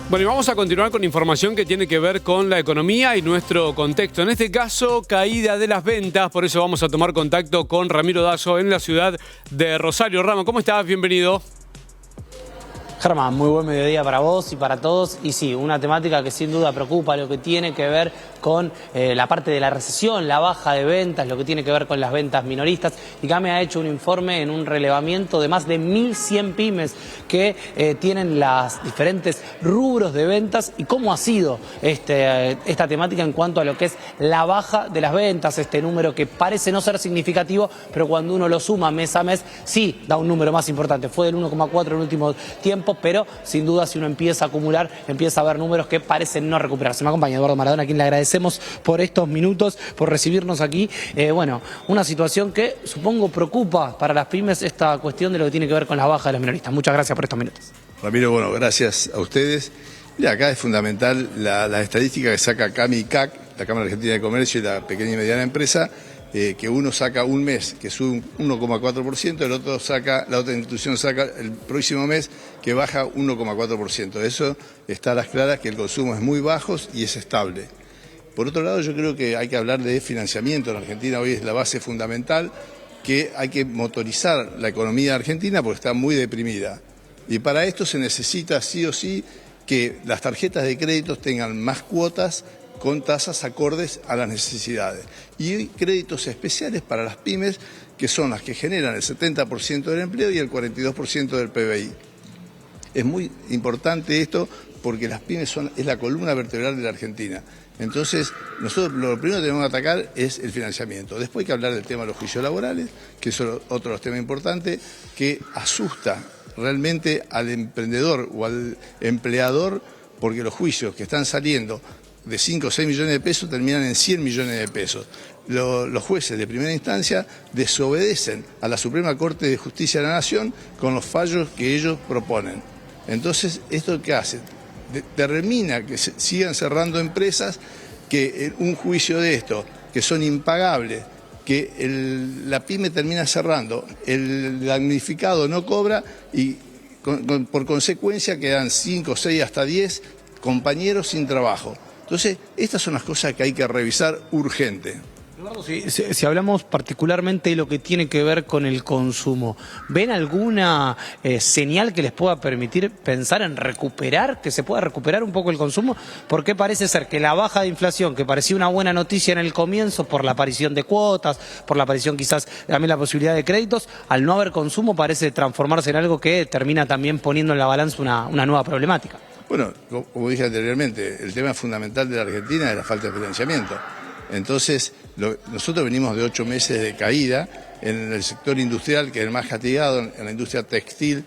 Bueno, y vamos a continuar con información que tiene que ver con la economía y nuestro contexto. En este caso, caída de las ventas. Por eso vamos a tomar contacto con Ramiro Dazo en la ciudad de Rosario. Rama, ¿cómo estás? Bienvenido. Germán, muy buen mediodía para vos y para todos. Y sí, una temática que sin duda preocupa, lo que tiene que ver con la parte de la recesión, la baja de ventas, lo que tiene que ver con las ventas minoristas. ICAME ha hecho un informe en un relevamiento de más de 1.100 pymes que tienen los diferentes rubros de ventas y cómo ha sido esta temática en cuanto a lo que es la baja de las ventas, este número que parece no ser significativo, pero cuando uno lo suma mes a mes, sí da un número más importante. Fue del 1,4 en el último tiempo, pero sin duda si uno empieza a acumular, empieza a ver números que parecen no recuperarse. Me acompaña Eduardo Maradona, a quien le agradecemos por estos minutos, por recibirnos aquí. Bueno, una situación que supongo preocupa para las pymes, esta cuestión de lo que tiene que ver con la baja de los minoristas. Muchas gracias por estos minutos. Ramiro, bueno, gracias a ustedes. Mira, acá es fundamental la estadística que saca CAMI y CAC, la Cámara Argentina de Comercio y la Pequeña y Mediana Empresa, que uno saca un mes que sube un 1,4%, el otro saca, la otra institución saca el próximo mes que baja 1,4%. Eso está a las claras que el consumo es muy bajo y es estable. Por otro lado, yo creo que hay que hablar de financiamiento. En Argentina hoy es la base fundamental, que hay que motorizar la economía argentina porque está muy deprimida. Y para esto se necesita sí o sí que las tarjetas de créditos tengan más cuotas con tasas acordes a las necesidades. Y créditos especiales para las pymes, que son las que generan el 70% del empleo y el 42% del PBI. Es muy importante esto porque las pymes es la columna vertebral de la Argentina. Entonces, nosotros lo primero que tenemos que atacar es el financiamiento. Después hay que hablar del tema de los juicios laborales, que es otro de los temas importantes, que asusta realmente al emprendedor o al empleador, porque los juicios que están saliendo de 5 o 6 millones de pesos terminan en 100 millones de pesos. Los jueces de primera instancia desobedecen a la Suprema Corte de Justicia de la Nación con los fallos que ellos proponen. Entonces, ¿esto qué hace? Termina que sigan cerrando empresas, que un juicio de esto, que son impagables, que la pyme termina cerrando, el damnificado no cobra y por consecuencia quedan 5, 6, hasta 10 compañeros sin trabajo. Entonces, estas son las cosas que hay que revisar urgente. Eduardo, si hablamos particularmente de lo que tiene que ver con el consumo, ¿ven alguna señal que les pueda permitir pensar en recuperar, que se pueda recuperar un poco el consumo? Porque parece ser que la baja de inflación, que parecía una buena noticia en el comienzo por la aparición de cuotas, por la aparición quizás también la posibilidad de créditos, al no haber consumo parece transformarse en algo que termina también poniendo en la balanza una nueva problemática. Bueno, como dije anteriormente, el tema fundamental de la Argentina es la falta de financiamiento. Entonces, nosotros venimos de 8 meses de caída en el sector industrial, que es el más castigado, en la industria textil.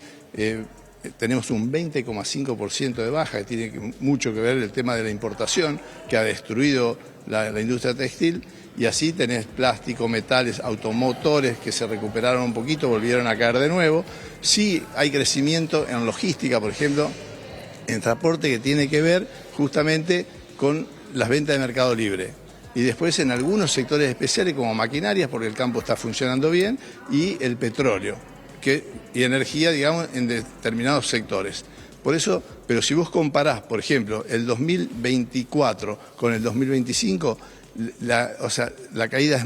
Tenemos un 20,5% de baja, que tiene mucho que ver el tema de la importación, que ha destruido la industria textil, y así tenés plástico, metales, automotores que se recuperaron un poquito, volvieron a caer de nuevo. Sí hay crecimiento en logística, por ejemplo, en transporte, que tiene que ver justamente con las ventas de Mercado Libre. Y después en algunos sectores especiales como maquinarias, porque el campo está funcionando bien, y el petróleo y energía, digamos, en determinados sectores. Por eso, pero si vos comparás, por ejemplo, el 2024 con el 2025, la caída es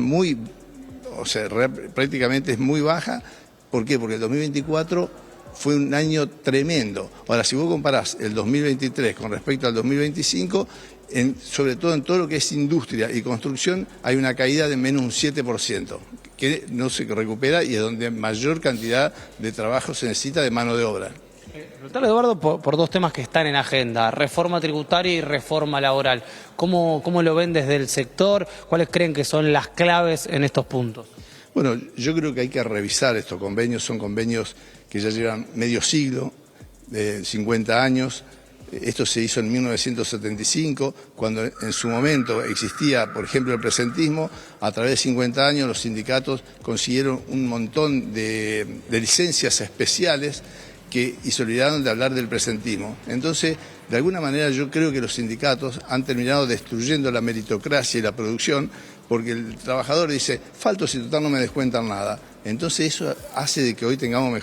prácticamente es muy baja. ¿Por qué? Porque el 2024 fue un año tremendo. Ahora, si vos comparás el 2023 con respecto al 2025, sobre todo en todo lo que es industria y construcción, hay una caída de menos un 7%, que no se recupera y es donde mayor cantidad de trabajo se necesita de mano de obra. Preguntarle, Eduardo, por dos temas que están en agenda, reforma tributaria y reforma laboral. ¿Cómo lo ven desde el sector? ¿Cuáles creen que son las claves en estos puntos? Bueno, yo creo que hay que revisar estos convenios. Son convenios que ya llevan medio siglo, de 50 años. Esto se hizo en 1975, cuando en su momento existía, por ejemplo, el presentismo. A través de 50 años los sindicatos consiguieron un montón de licencias especiales y se olvidaron de hablar del presentismo. Entonces, de alguna manera yo creo que los sindicatos han terminado destruyendo la meritocracia y la producción, porque el trabajador dice, falto si total no me descuentan nada. Entonces eso hace de que hoy tengamos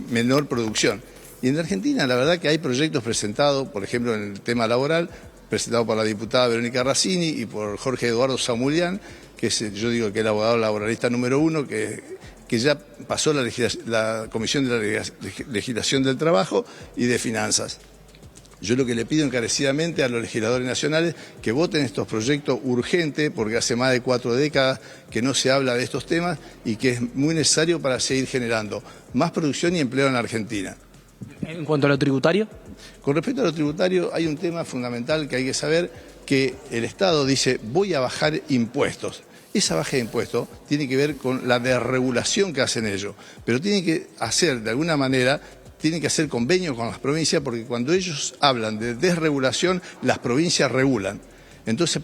menor producción. Y en Argentina la verdad que hay proyectos presentados, por ejemplo en el tema laboral, presentado por la diputada Verónica Razzini y por Jorge Eduardo Zamulián, que es, yo digo que es el abogado laboralista número 1, que ya pasó la Comisión de la Legislación del Trabajo y de Finanzas. Yo lo que le pido encarecidamente a los legisladores nacionales que voten estos proyectos urgentes, porque hace más de 4 décadas que no se habla de estos temas y que es muy necesario para seguir generando más producción y empleo en la Argentina. En cuanto a lo tributario. Con respecto a lo tributario, hay un tema fundamental que hay que saber, que el Estado dice voy a bajar impuestos. Esa baja de impuestos tiene que ver con la desregulación que hacen ellos, pero tiene que hacer de alguna manera, tienen que hacer convenios con las provincias, porque cuando ellos hablan de desregulación, las provincias regulan. Entonces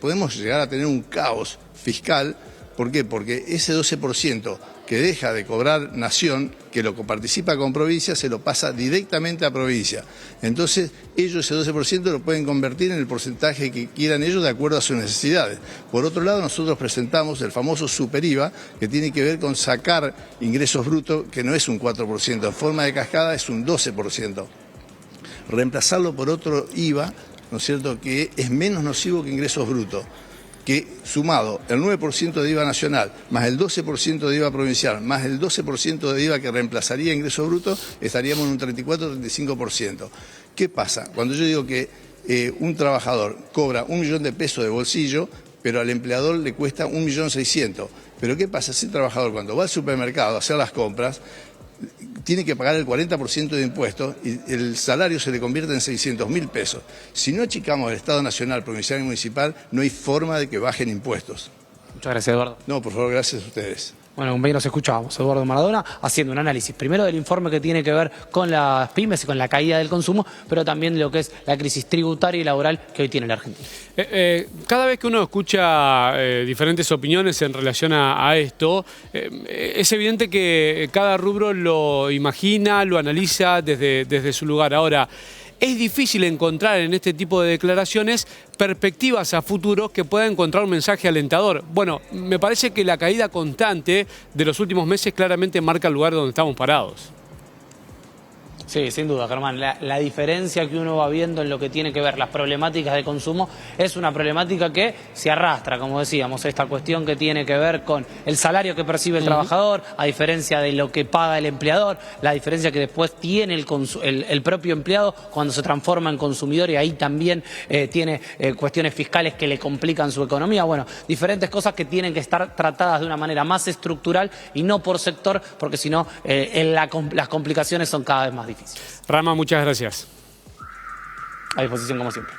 podemos llegar a tener un caos fiscal. ¿Por qué? Porque ese 12% que deja de cobrar Nación, que lo participa con provincia, se lo pasa directamente a provincia. Entonces ellos ese 12% lo pueden convertir en el porcentaje que quieran ellos de acuerdo a sus necesidades. Por otro lado, nosotros presentamos el famoso superiva, que tiene que ver con sacar ingresos brutos, que no es un 4%, en forma de cascada es un 12%. Reemplazarlo por otro IVA, ¿no es cierto?, que es menos nocivo que ingresos brutos, que sumado el 9% de IVA nacional, más el 12% de IVA provincial, más el 12% de IVA que reemplazaría ingresos brutos, estaríamos en un 34-35%. ¿Qué pasa? Cuando yo digo que un trabajador cobra 1 millón de pesos de bolsillo, pero al empleador le cuesta 1.600.000. ¿Pero qué pasa? Ese trabajador cuando va al supermercado a hacer las compras, tiene que pagar el 40% de impuestos y el salario se le convierte en 600.000 pesos. Si no achicamos el Estado nacional, provincial y municipal, no hay forma de que bajen impuestos. Muchas gracias, Eduardo. No, por favor, gracias a ustedes. Bueno, compañeros, escuchábamos a Eduardo Maradona haciendo un análisis primero del informe que tiene que ver con las pymes y con la caída del consumo, pero también de lo que es la crisis tributaria y laboral que hoy tiene la Argentina. Cada vez que uno escucha diferentes opiniones en relación a esto, es evidente que cada rubro lo imagina, lo analiza desde su lugar. Ahora, es difícil encontrar en este tipo de declaraciones perspectivas a futuro que puedan encontrar un mensaje alentador. Bueno, me parece que la caída constante de los últimos meses claramente marca el lugar donde estamos parados. Sí, sin duda, Germán. La diferencia que uno va viendo en lo que tiene que ver las problemáticas de consumo es una problemática que se arrastra, como decíamos, esta cuestión que tiene que ver con el salario que percibe el trabajador, a diferencia de lo que paga el empleador, la diferencia que después tiene el propio empleado cuando se transforma en consumidor y ahí también tiene cuestiones fiscales que le complican su economía. Bueno, diferentes cosas que tienen que estar tratadas de una manera más estructural y no por sector, porque si no las complicaciones son cada vez más difíciles. Rama, muchas gracias. A disposición como siempre.